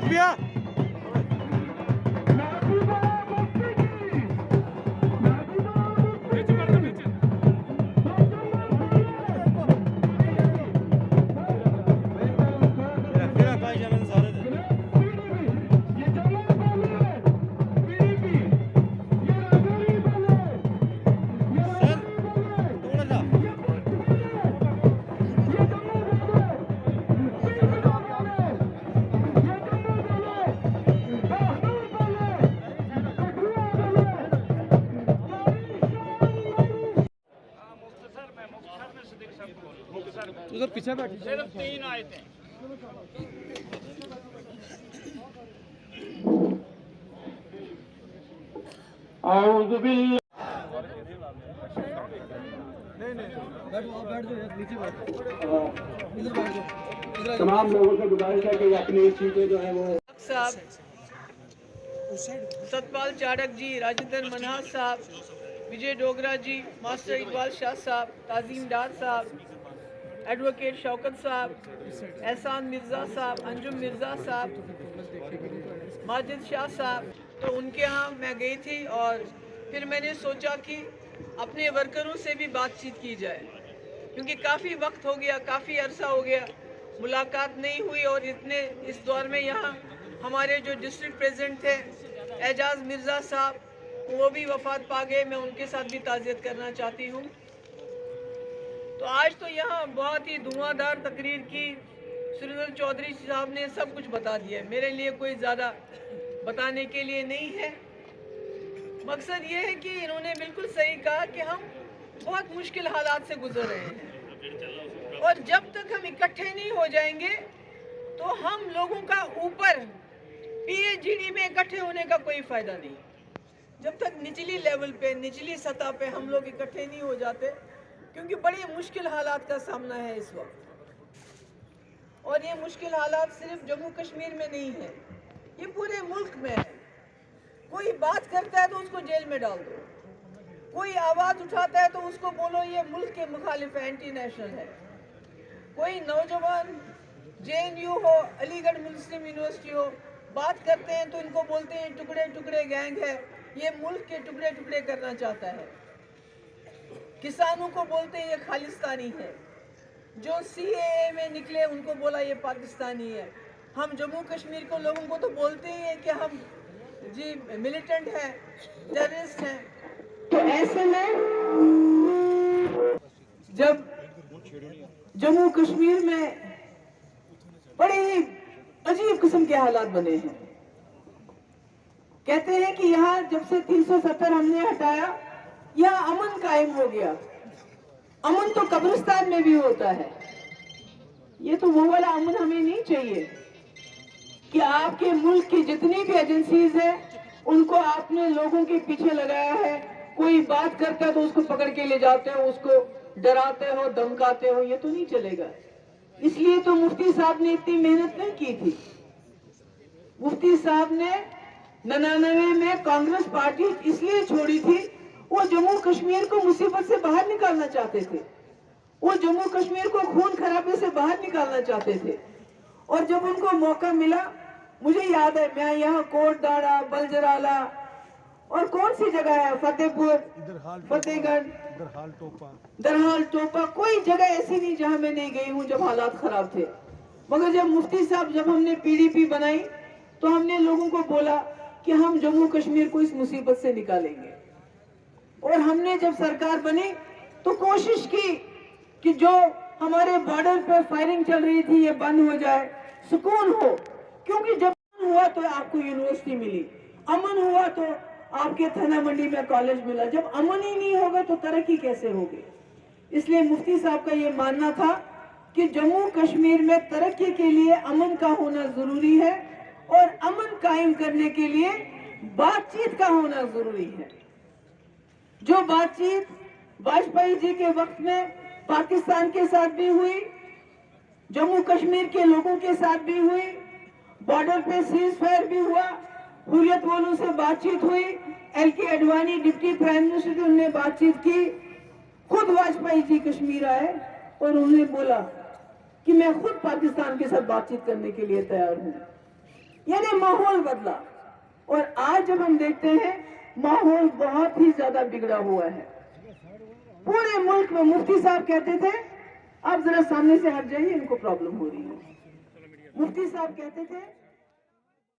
शुक्रिया। उधर पीछे बैठ सिर्फ 3 आयतें। आऊज़ु बिल्लाह। तमाम लोगों से गुजारिश है कि अपनी सीटें जो है वो सतपाल चाड़क जी, राजेंद्र मनहास साहब, विजय डोगरा जी, मास्टर इकबाल शाह साहब, ताजीम डार साहब, एडवोकेट शौकत साहब, एहसान मिर्ज़ा साहब, अंजुम मिर्ज़ा साहब, माजिद शाह साहब। तो उनके यहाँ मैं गई थी और फिर मैंने सोचा कि अपने वर्करों से भी बातचीत की जाए, क्योंकि काफ़ी वक्त हो गया, काफ़ी अरसा हो गया, मुलाकात नहीं हुई। और इस दौर में यहाँ हमारे जो डिस्ट्रिक्ट प्रेसिडेंट थे एजाज मिर्ज़ा साहब, वो भी वफात पा गए। मैं उनके साथ भी ताज़ियत करना चाहती हूँ। तो आज तो यहाँ बहुत ही धुआंधार तकरीर की, सुरेंद्र चौधरी साहब ने सब कुछ बता दिया। मेरे लिए कोई ज़्यादा बताने के लिए नहीं है। मकसद ये है कि इन्होंने बिल्कुल सही कहा कि हम बहुत मुश्किल हालात से गुजर रहे हैं, और जब तक हम इकट्ठे नहीं हो जाएंगे तो हम लोगों का ऊपर PHGD में इकट्ठे होने का कोई फ़ायदा नहीं। जब तक निचली लेवल पे, निचली सतह पे हम लोग इकट्ठे नहीं हो जाते, क्योंकि बड़ी मुश्किल हालात का सामना है इस वक्त। और ये मुश्किल हालात सिर्फ जम्मू कश्मीर में नहीं है, ये पूरे मुल्क में है। कोई बात करता है तो उसको जेल में डाल दो, कोई आवाज़ उठाता है तो उसको बोलो ये मुल्क के मुखालिफ है, एंटी नेशनल है। कोई नौजवान JNU हो, अलीगढ़ मुस्लिम यूनिवर्सिटी हो, बात करते हैं तो इनको बोलते हैं टुकड़े टुकड़े गैंग है, ये मुल्क के टुकड़े टुकड़े करना चाहता है। किसानों को बोलते हैं ये खालिस्तानी है। जो CAA में निकले उनको बोला ये पाकिस्तानी है। हम जम्मू कश्मीर को लोगों को तो बोलते ही हैं कि हम जी मिलिटेंट हैं, टेररिस्ट हैं। तो ऐसे में जब जम्मू कश्मीर में बड़े ही अजीब किस्म के हालात बने हैं, कहते हैं कि यहाँ जब से 370 हमने हटाया, यहाँ अमन कायम हो गया। अमन तो कब्रिस्तान में भी होता है। ये तो वो वाला अमन हमें नहीं चाहिए कि आपके मुल्क की जितनी भी एजेंसीज है उनको आपने लोगों के पीछे लगाया है। कोई बात करता है तो उसको पकड़ के ले जाते हो, उसको डराते हो, धमकाते हो। ये तो नहीं चलेगा। इसलिए तो मुफ्ती साहब ने इतनी मेहनत नहीं की थी। मुफ्ती साहब ने 99 में कांग्रेस पार्टी इसलिए छोड़ी थी, वो जम्मू कश्मीर को मुसीबत से बाहर निकालना चाहते थे। वो जम्मू कश्मीर को खून खराबे से बाहर निकालना चाहते थे। और जब उनको मौका मिला, मुझे याद है मैं यहाँ कोटदाड़ा, बलजराला और कौन सी जगह है, फतेहपुर, फतेहगढ़, दरहाल टोपा, कोई जगह ऐसी नहीं जहाँ मैं नहीं गई हूँ जब हालात खराब थे। मगर जब मुफ्ती साहब, जब हमने PDP बनाई तो हमने लोगों को बोला कि हम जम्मू कश्मीर को इस मुसीबत से निकालेंगे। और हमने जब सरकार बनी तो कोशिश की कि जो हमारे बॉर्डर पे फायरिंग चल रही थी ये बंद हो जाए, सुकून हो। क्योंकि जब अमन हुआ तो आपको यूनिवर्सिटी मिली, अमन हुआ तो आपके थाना मंडी में कॉलेज मिला। जब अमन ही नहीं होगा तो तरक्की कैसे होगी। इसलिए मुफ्ती साहब का ये मानना था कि जम्मू कश्मीर में तरक्की के लिए अमन का होना जरूरी है, और अमन कायम करने के लिए बातचीत का होना जरूरी है। जो बातचीत वाजपेयी जी के वक्त में पाकिस्तान के साथ भी हुई, जम्मू कश्मीर के लोगों के साथ भी हुई, बॉर्डर पे सीज फायर भी हुआ, हुर्रियत वालों से बातचीत हुई, LK Advani deputy prime minister से उन्होंने बातचीत की। खुद वाजपेयी जी कश्मीर आए और उन्होंने बोला कि मैं खुद पाकिस्तान के साथ बातचीत करने के लिए तैयार हूं। यानी माहौल बदला। और आज जब हम देखते हैं माहौल बहुत ही ज्यादा बिगड़ा हुआ है। पूरे मुल्क में मुफ्ती साहब कहते थे आप जरा सामने से हट जाइए, इनको प्रॉब्लम हो रही है। मुफ्ती साहब कहते थे